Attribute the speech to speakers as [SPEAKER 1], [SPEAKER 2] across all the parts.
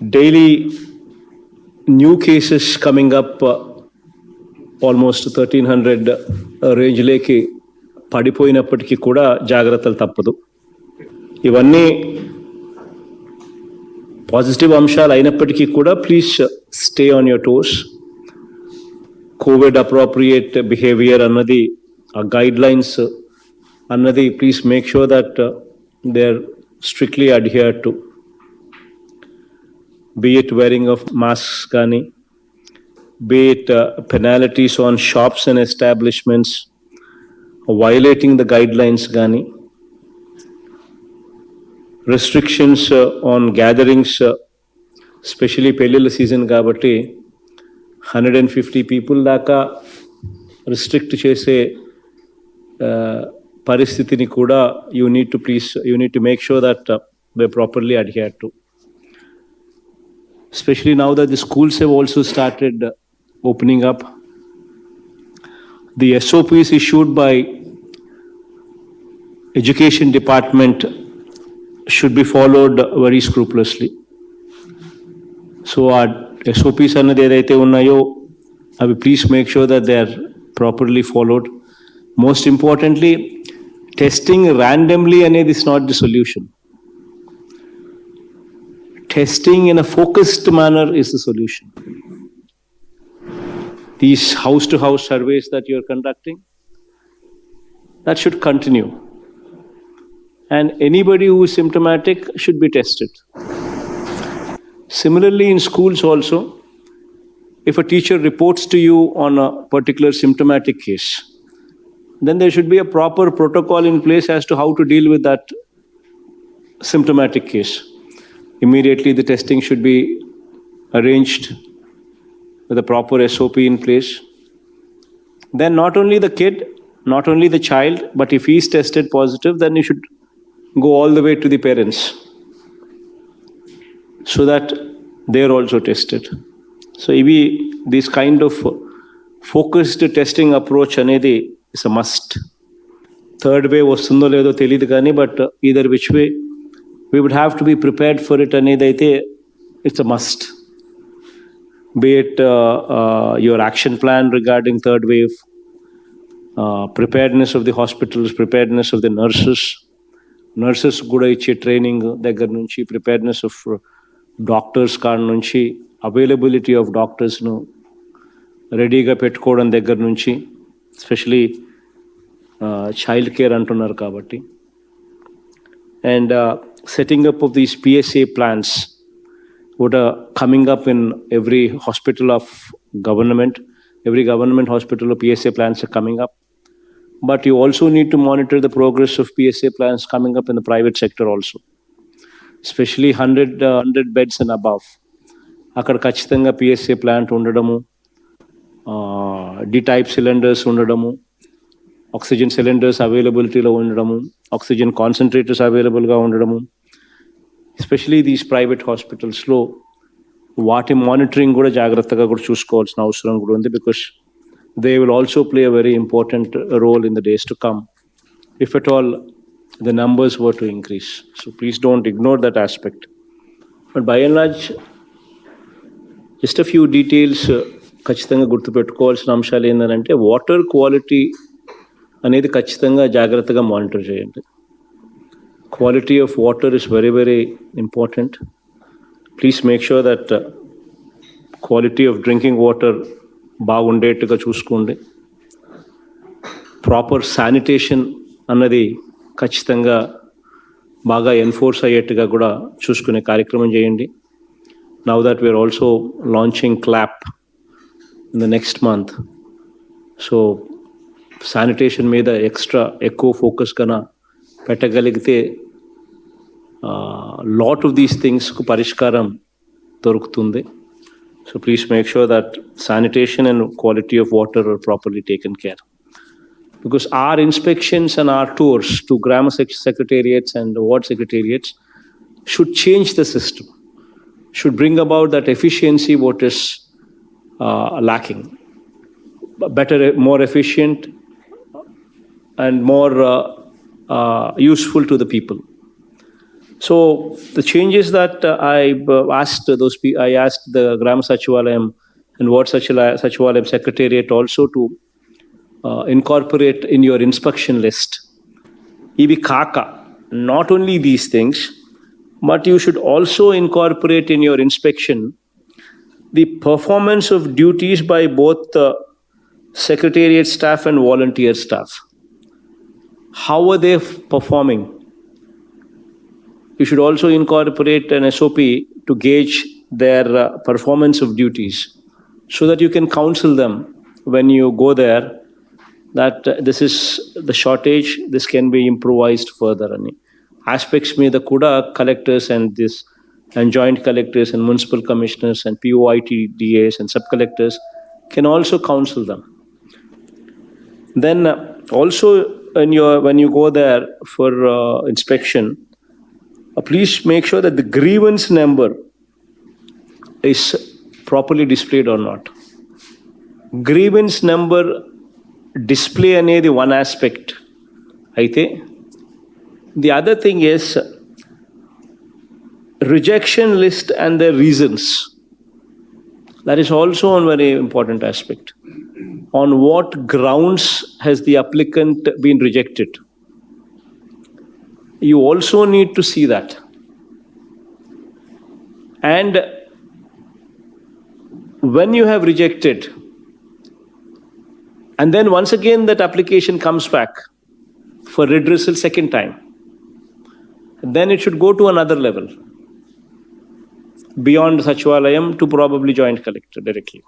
[SPEAKER 1] Daily new cases coming up, almost 1300 రేంజ్లోకి పడిపోయినప్పటికీ కూడా జాగ్రత్తలు తప్పదు. ఇవన్నీ పాజిటివ్ అంశాలు అయినప్పటికీ కూడా please stay on your toes. COVID appropriate behaviour అన్నది, ఆ గైడ్ లైన్స్ అన్నది please make sure that they are strictly adhered to. Be it wearing of masks కానీ, be it penalties on shops and establishments violating the guidelines కానీ, restrictions on gatherings, especially పెళ్ళిళ్ళ season కాబట్టి 150 people దాకా restrict చేసే పరిస్థితిని కూడా you need to make sure that they properly adhere to. Especially now that the schools have also started opening up. The SOPs issued by Education Department should be followed very scrupulously. So our SOPs annadi edaithe unnayo, please make sure that they are properly followed. Most importantly, testing randomly anedi is not the solution. Testing in a focused manner is the solution. These house-to-house surveys that you're conducting, that should continue. And anybody who is symptomatic should be tested. Similarly, in schools also, if a teacher reports to you on a particular symptomatic case, then there should be a proper protocol in place as to how to deal with that symptomatic case. Immediately the testing should be arranged with a proper SOP in place. Then not only the kid, not only the child, but if he is tested positive, then you should go all the way to the parents so that they are also tested. So this kind of focused testing approach anedi is a must. Third wave vastundo ledo teliyadu gaani, but either which way we would have to be prepared for it anedi, it's a must. Be it your action plan regarding third wave, preparedness of the hospitals, preparedness of the nurses kuda iche training దగ్గర నుంచి, preparedness of doctors కాడ నుంచి, availability of doctors ను రెడీగా పెట్టుకోవడం దగ్గర నుంచి, especially child care అంటున్నారు కాబట్టి, and setting up of these PSA plans what are coming up in every hospital of government. Every government hospital of PSA plans are coming up, but you also need to monitor the progress of PSA plans coming up in the private sector also, especially 100 beds and above. అక్కడ ఖచ్చితంగా PSA plant ఉండడము, D-type cylinders ఉండడము, oxygen cylinders అవైలబిలిటీలో ఉండడము, oxygen concentrators అవైలబుల్గా ఉండడము, especially these private హాస్పిటల్స్లో వాటి మానిటరింగ్ కూడా జాగ్రత్తగా కూడా చూసుకోవాల్సిన అవసరం కూడా ఉంది. Because they will also play a very important role in the days to come if at all the numbers were to increase. So please don't ignore that aspect. But by and large just a few details ఖచ్చితంగా గుర్తుపెట్టుకోవాల్సిన అంశాలు ఏంటంటే, water quality అనేది ఖచ్చితంగా జాగ్రత్తగా monitor చేయండి. Quality of water is very very important. Please make sure that quality of drinking water బాగుండేట్టుగా చూసుకోండి. ప్రాపర్ శానిటేషన్ అన్నది ఖచ్చితంగా బాగా ఎన్ఫోర్స్ అయ్యేట్టుగా కూడా చూసుకునే కార్యక్రమం చేయండి. Now that we are also launching clap in the next month. So sanitation మీద ఎక్కువ ఫోకస్ కన్నా పెట్టగలిగితే లాట్ ఆఫ్ దీస్ థింగ్స్కు పరిష్కారం దొరుకుతుంది. So please make sure that sanitation and quality of water are properly taken care. Because our inspections and our tours to Grama Secretariats and Ward Secretariats should change the system, should bring about that efficiency what is lacking. Better, more efficient and more useful to the people. So the changes that I asked I asked the Gram Sachivalayam and Ward Sachivalayam Secretariat also to incorporate in your inspection list. Ivi kaka, not only these things, but you should also incorporate in your inspection the performance of duties by both the secretariat staff and volunteer staff. How are they performing? You should also incorporate an SOP to gauge their performance of duties so that you can counsel them when you go there that this is the shortage, this can be improvised further. Aspects may the Kuda collectors and joint collectors and municipal commissioners and POIT DAs and sub-collectors can also counsel them. Then also when you go there for inspection, please make sure that the grievance number is properly displayed or not. Grievance number display anedi one aspect. The other thing is rejection list and the reasons. That is also a very important aspect. On what grounds has the applicant been rejected? You also need to see that. And when you have rejected, and then once again that application comes back for redressal second time, then it should go to another level, beyond Sachivalayam to probably joint collector directly.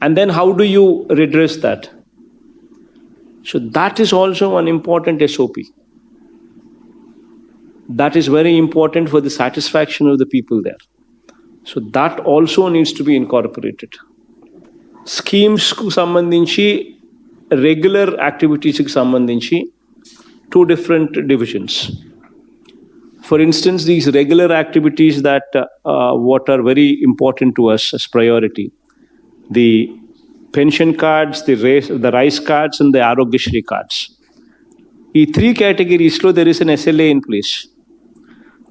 [SPEAKER 1] And then how do you redress that? So that is also an important SOP. That is very important for the satisfaction of the people there. So that also needs to be incorporated. Schemes ku sambandhinchi, regular activities ku sambandhinchi, two different divisions. For instance, these regular activities that what are very important to us as priority, the pension cards, the rice cards, and the Arogyashri cards. In three categories, there is an SLA in place.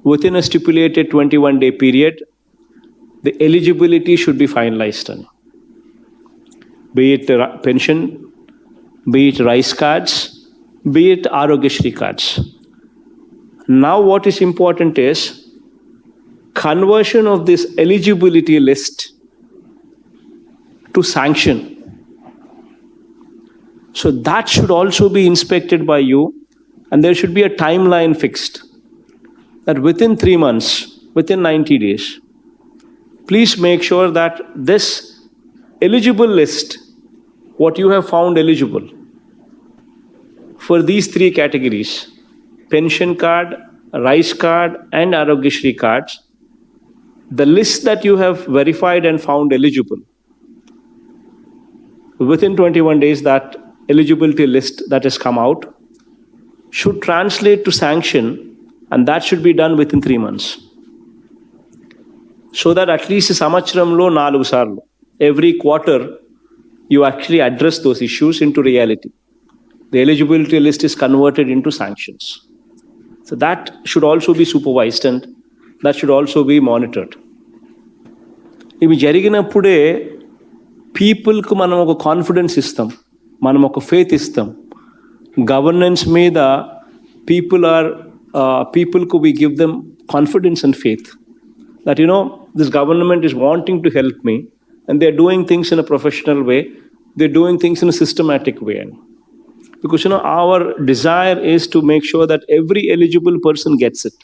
[SPEAKER 1] Within a stipulated 21-day period, the eligibility should be finalized. Be it pension, be it rice cards, be it Arogyashri cards. Now what is important is conversion of this eligibility list to sanction. So that should also be inspected by you, and there should be a timeline fixed that within 3 months, within 90 days, please make sure that this eligible list, what you have found eligible for these three categories, pension card, rice card, and Arogyashri cards, the list that you have verified and found eligible, within 21 days, that eligibility list that has come out should translate to sanction, and that should be done within 3 months. So that at least samachramlo 4 sarlu, every quarter, you actually address those issues into reality. The eligibility list is converted into sanctions. So that should also be supervised and that should also be monitored. Ivi jariginapude people ku manam oka confidence istam, manam oka faith istam. Governance meeda people ku we give them confidence and faith that this government is wanting to help me and they're doing things in a professional way, they're doing things in a systematic way. Because our desire is to make sure that every eligible person gets it.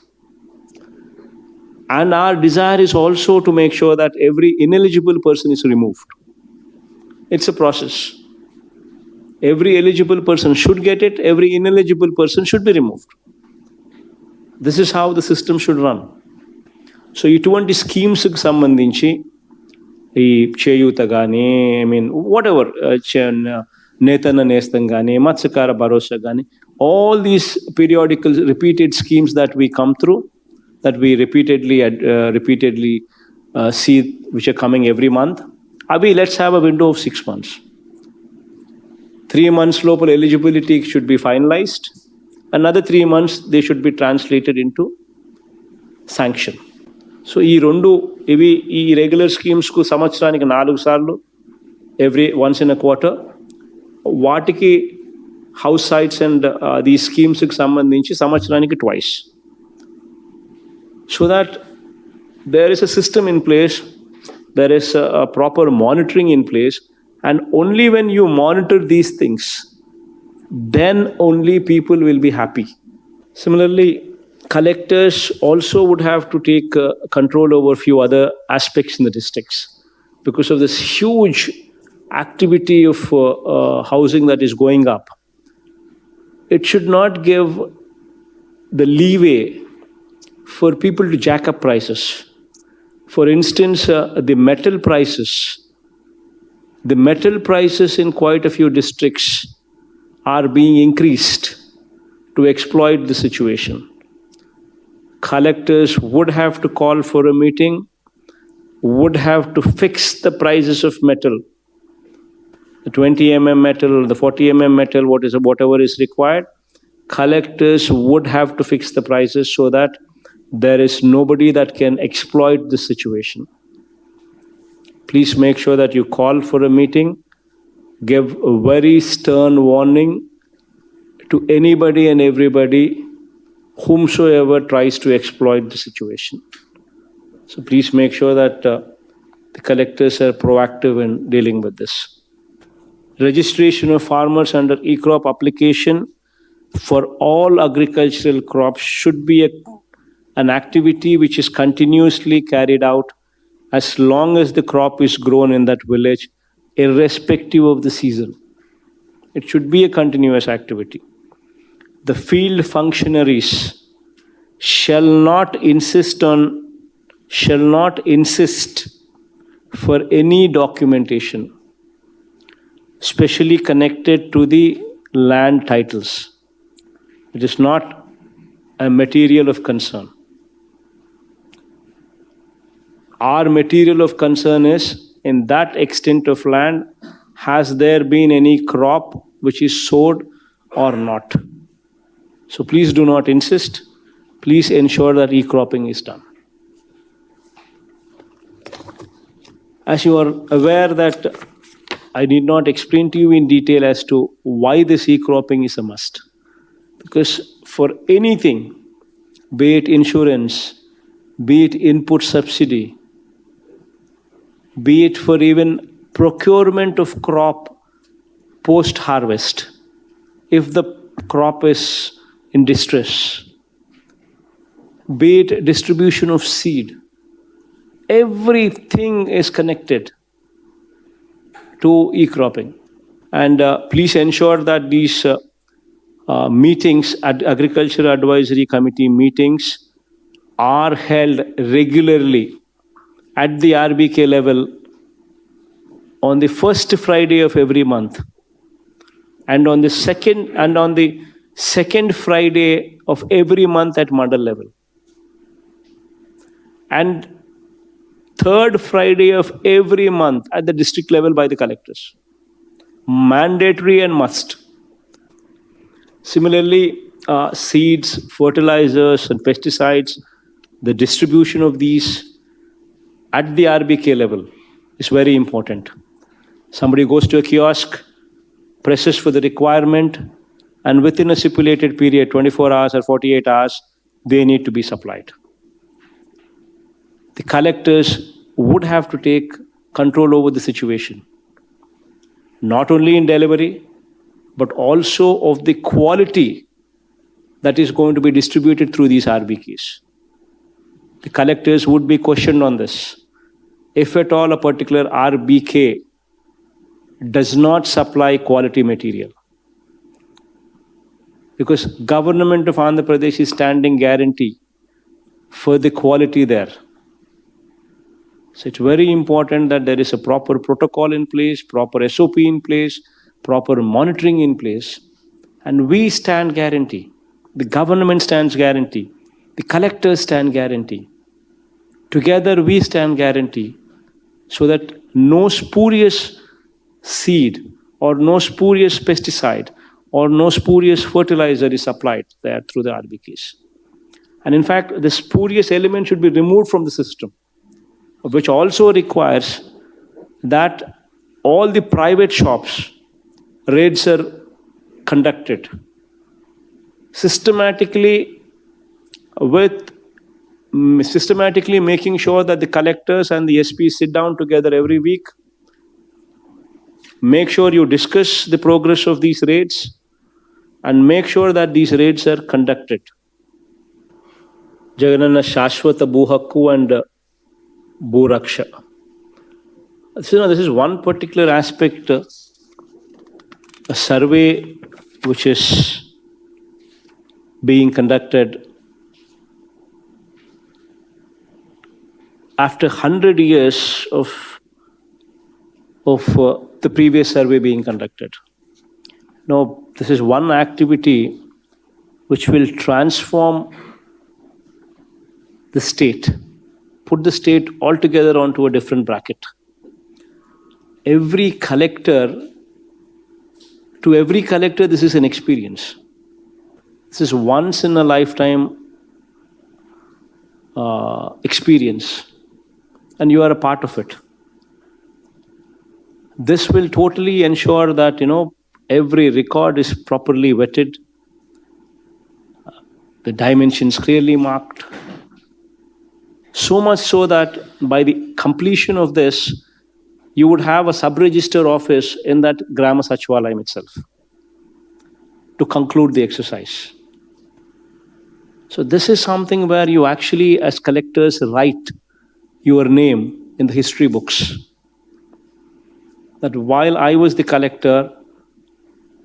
[SPEAKER 1] And our desire is also to make sure that every ineligible person is removed. It's a process. Every eligible person should get it, every ineligible person should be removed. This is how the system should run. So ఇటువంటి schemes కి సంబంధించి ఈ చేయూత కానీ whatever నేతన్న నేస్తం కానీ మత్స్యకార భరోసా కానీ all these periodical repeated schemes that we come through, that we repeatedly see, which are coming every month, let's have a window of 6 months. 3 months local eligibility should be finalized. another 3 months they should be translated into sanction. So ఈ రెండు ఇవి ఈ regular స్కీమ్స్కు సంవత్సరానికి 4 సార్లు every once in a quarter వాటికి house sites and ఈ స్కీమ్స్కి సంబంధించి సంవత్సరానికి twice. So that there is a system in place, there is a proper monitoring in place, and only when you monitor these things, then only people will be happy. Similarly, collectors also would have to take control over a few other aspects in the districts because of this huge activity of housing that is going up. It should not give the leeway for people to jack up prices. For instance, the metal prices in quite a few districts are being increased to exploit the situation. Collectors would have to call for a meeting, would have to fix the prices of metal, the 20 mm metal, the 40 mm metal, whatever is required. Collectors would have to fix the prices so that there is nobody that can exploit this situation. Please make sure that you call for a meeting, give a very stern warning to anybody and everybody whomsoever tries to exploit the situation. So please make sure that the collectors are proactive in dealing with this. Registration of farmers under e-crop application for all agricultural crops should be an activity which is continuously carried out as long as the crop is grown in that village, irrespective of the season. It should be a continuous activity. The field functionaries shall not insist for any documentation, especially connected to the land titles. It is not a material of concern. Our material of concern is, in that extent of land, has there been any crop which is sowed or not? So please do not insist. Please ensure that e-cropping is done. As you are aware that I need not explain to you in detail as to why this e-cropping is a must. Because for anything, be it insurance, be it input subsidy, be it for even procurement of crop post-harvest, if the crop is in distress, be it distribution of seed, everything is connected to e-cropping. And please ensure that these meetings, Agriculture Advisory Committee meetings, are held regularly at the RBK level on the first Friday of every month, and on the second Friday of every month at mandal level, and third Friday of every month at the district level by the collectors. Mandatory and must. Similarly, seeds, fertilizers, and pesticides, the distribution of these at the RBK level is very important. Somebody goes to a kiosk, presses for the requirement, and within a stipulated period, 24 hours or 48 hours, they need to be supplied. The collectors would have to take control over the situation, not only in delivery, but also of the quality that is going to be distributed through these RBKs. The collectors would be questioned on this. If at all a particular RBK does not supply quality material, because government of Andhra Pradesh is standing guarantee for the quality there. So it's very important that there is a proper protocol in place, proper SOP in place, proper monitoring in place, and we stand guarantee. The government stands guarantee. The collectors stand guarantee. Together we stand guarantee so that no spurious seed or no spurious pesticide or no spurious fertilizer is supplied there through the RBKs. And in fact, the spurious element should be removed from the system, which also requires that all the private shops, raids are conducted systematically making sure that the collectors and the SPs sit down together every week. Make sure you discuss the progress of these raids and make sure that these raids are conducted. Jaganana Shashwata Bhuhakku and Bhuraksha. So, this is one particular aspect, a survey which is being conducted after 100 years of the previous survey being conducted. Now, this is one activity which will transform the state, put the state altogether onto a different bracket. Every collector, this is an experience. This is once in a lifetime experience, and you are a part of it. This will totally ensure that, every record is properly vetted, the dimensions clearly marked. So much so that by the completion of this, you would have a sub-register office in that Grama Sachivalayam itself to conclude the exercise. So this is something where you actually, as collectors, write your name in the history books. That while I was the collector,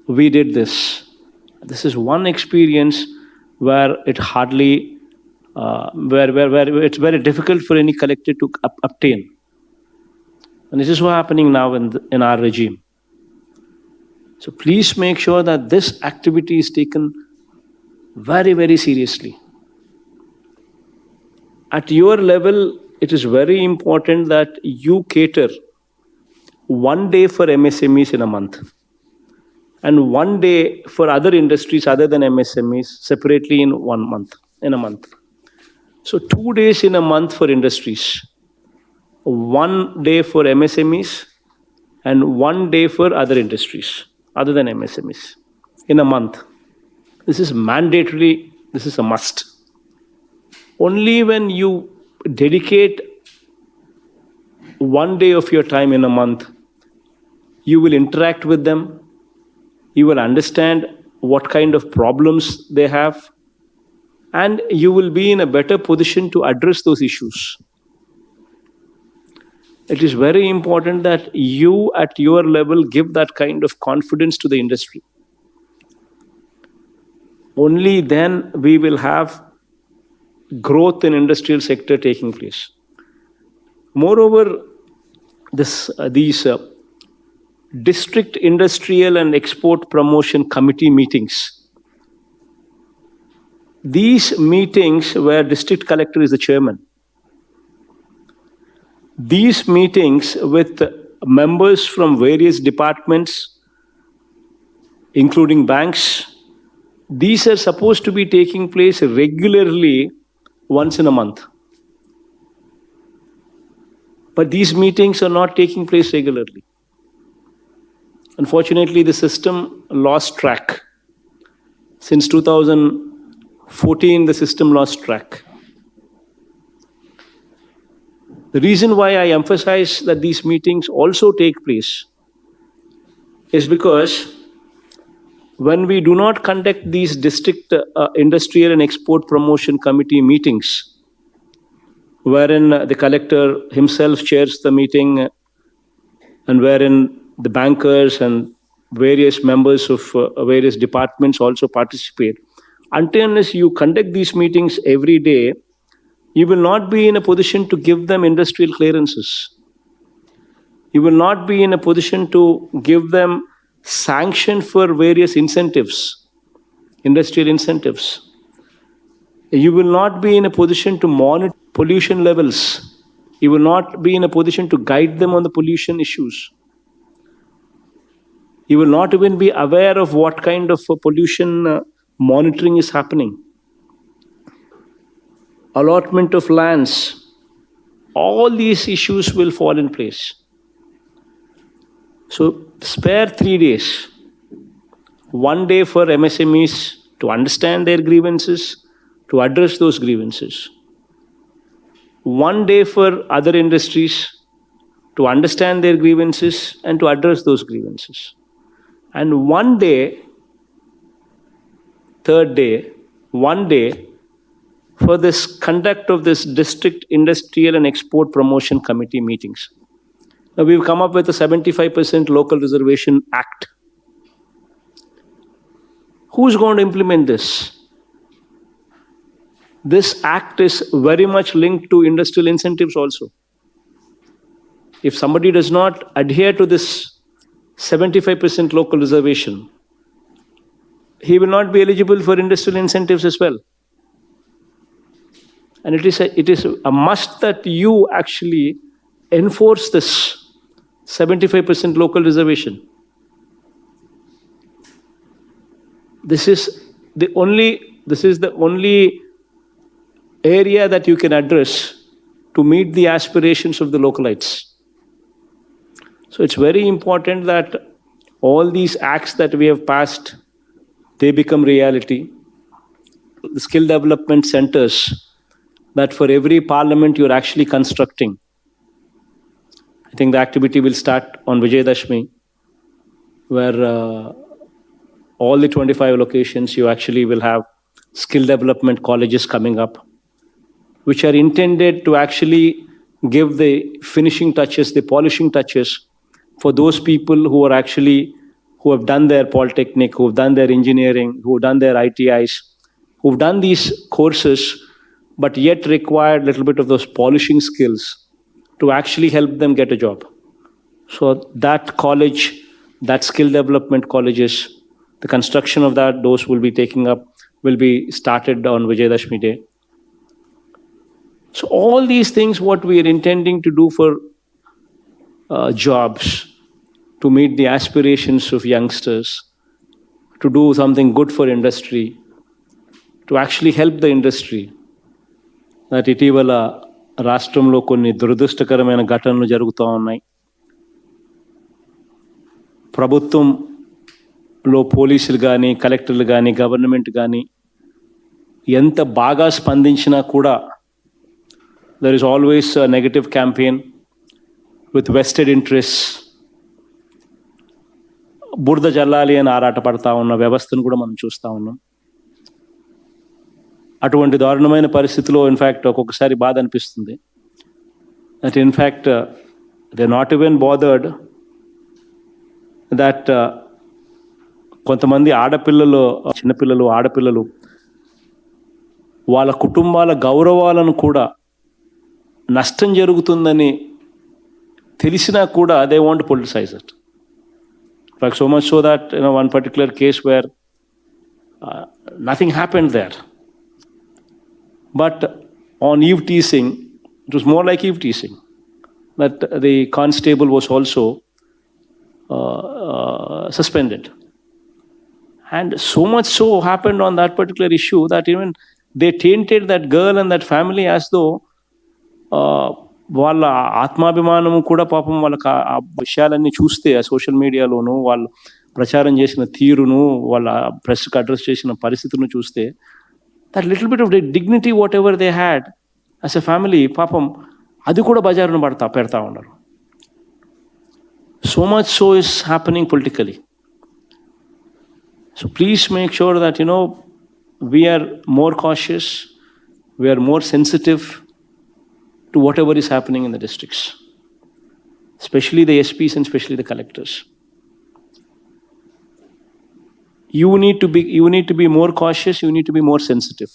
[SPEAKER 1] we did this. This is one experience where it hardly, where it's very difficult for any collector to obtain. And this is what's happening now in our regime. So please make sure that this activity is taken very, very seriously. At your level, it is very important that you cater one day for MSMEs in a month and one day for other industries other than MSMEs separately in a month. So 2 days in a month for industries, 1 day for MSMEs and 1 day for other industries other than MSMEs in a month. This is mandatory, this is a must. Only when you dedicate 1 day of your time in a month, you will interact with them, you will understand what kind of problems they have, and you will be in a better position to address those issues. It is very important that you at your level give that kind of confidence to the industry. Only then we will have growth in industrial sector taking place. Moreover, these district industrial and export promotion committee meetings, these meetings where district collector is the chairman, these meetings with members from various departments, including banks, these are supposed to be taking place regularly once in a month. But these meetings are not taking place regularly. Unfortunately, the system lost track. Since 2014, the system lost track. The reason why I emphasize that these meetings also take place is because when we do not conduct these district industrial and export promotion committee meetings, wherein the collector himself chairs the meeting and wherein the bankers and various members of various departments also participate, until unless you conduct these meetings every day, you will not be in a position to give them industrial clearances. You will not be in a position to give them sanction for various incentives, industrial incentives. You will not be in a position to monitor pollution levels. You will not be in a position to guide them on the pollution issues. You will not even be aware of what kind of pollution monitoring is happening. Allotment of lands, all these issues will fall in place. So spare 3 days. 1 day for MSMEs to understand their grievances, to address those grievances. 1 day for other industries to understand their grievances and to address those grievances. And 1 day, third day, 1 day for this conduct of this district industrial and export promotion committee meetings. Now we've come up with a 75% local reservation act. Who's going to implement this? This act is very much linked to industrial incentives also. If somebody does not adhere to this 75% local reservation, he will not be eligible for industrial incentives as well. And it is a must that you actually enforce this 75% local reservation. This is the only area that you can address to meet the aspirations of the localites. So it's very important that all these acts that we have passed, they become reality. The skill development centers that for every parliament you're actually constructing. I think the activity will start on Vijayadashmi, where all the 25 locations you actually will have skill development colleges coming up, which are intended to actually give the finishing touches, the polishing touches for those people who have done their polytechnic, who have done their engineering, who have done their ITIs, who have done these courses, but yet require a little bit of those polishing skills to actually help them get a job. So that college, that skill development colleges, the construction of that, those will be started on Vijayadashmi Day. So all these things, what we are intending to do for jobs, to meet the aspirations of youngsters, to do something good for industry, to actually help the industry. That ఇటీవల రాష్ట్రంలో కొన్ని దురదృష్టకరమైన ఘటనలు జరుగుతూ ఉన్నాయి. ప్రభుత్వంలో పోలీసులు కానీ, కలెక్టర్లు కానీ, గవర్నమెంట్ కానీ ఎంత బాగా స్పందించినా కూడా there is always a negative campaign with vested interests. బురద జల్లాలి అని ఆరాటపడతా ఉన్న వ్యవస్థను కూడా మనం చూస్తూ ఉన్నాం. అటువంటి దారుణమైన పరిస్థితిలో ఇన్ఫ్యాక్ట్ ఒక్కొక్కసారి బాధ అనిపిస్తుంది. That in fact they not even bothered that కొంతమంది ఆడపిల్లలు, చిన్నపిల్లలు, ఆడపిల్లలు వాళ్ళ కుటుంబాల గౌరవాలను కూడా నష్టం జరుగుతుందని తెలిసినా కూడా they want to politicize it. In fact so much so that one particular case where nothing happened there. But on eve teasing, it was more like eve teasing, that the constable was also suspended. And so much so happened on that particular issue that even they tainted that girl and that family as though వాళ్ళ ఆత్మాభిమానము కూడా పాపం వాళ్ళకి ఆ విషయాలన్నీ చూస్తే ఆ social మీడియాలోను వాళ్ళు ప్రచారం చేసిన తీరును, వాళ్ళ ప్రెస్కి అడ్రస్ చేసిన పరిస్థితులను చూస్తే that little bit of dignity whatever they had as a family, papam adi kuda bajaruna pedta unnaru. So much so is happening politically. So please make sure that we are more cautious, we are more sensitive to whatever is happening in the districts, especially the SPs and especially the collectors. You need to be more cautious, you need to be more sensitive.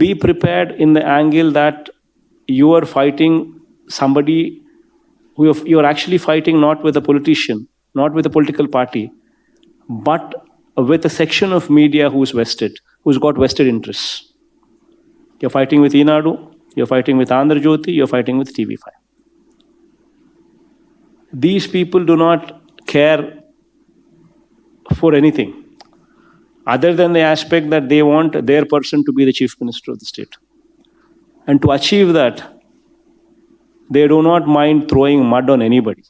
[SPEAKER 1] Be prepared in the angle that you are fighting somebody who you are actually fighting not with a politician, not with a political party, but with a section of media who's got vested interests. You're fighting with Eenadu, you're fighting with Andhra Jyoti, you're fighting with TV5. These people do not care for anything other than the aspect that they want their person to be the chief minister of the state. And to achieve that, they do not mind throwing mud on anybody.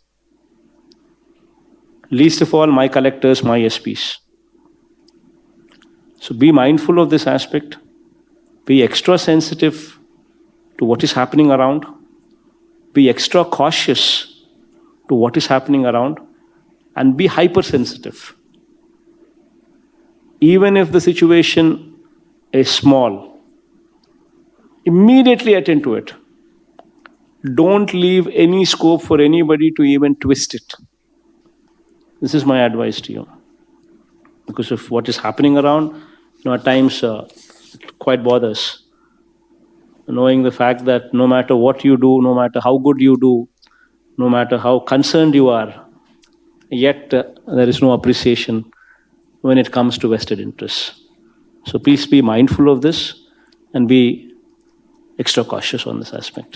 [SPEAKER 1] Least of all, my collectors, my SPs. So be mindful of this aspect. Be extra sensitive to what is happening around. Be extra cautious to what is happening around. And be hypersensitive. Even if the situation is small, immediately attend to it. Don't leave any scope for anybody to even twist it. This is my advice to you. Because of what is happening around, at times it quite bothers. Knowing the fact that no matter what you do, no matter how good you do, no matter how concerned you are, yet there is no appreciation when it comes to vested interests. So please be mindful of this and be extra cautious on this aspect.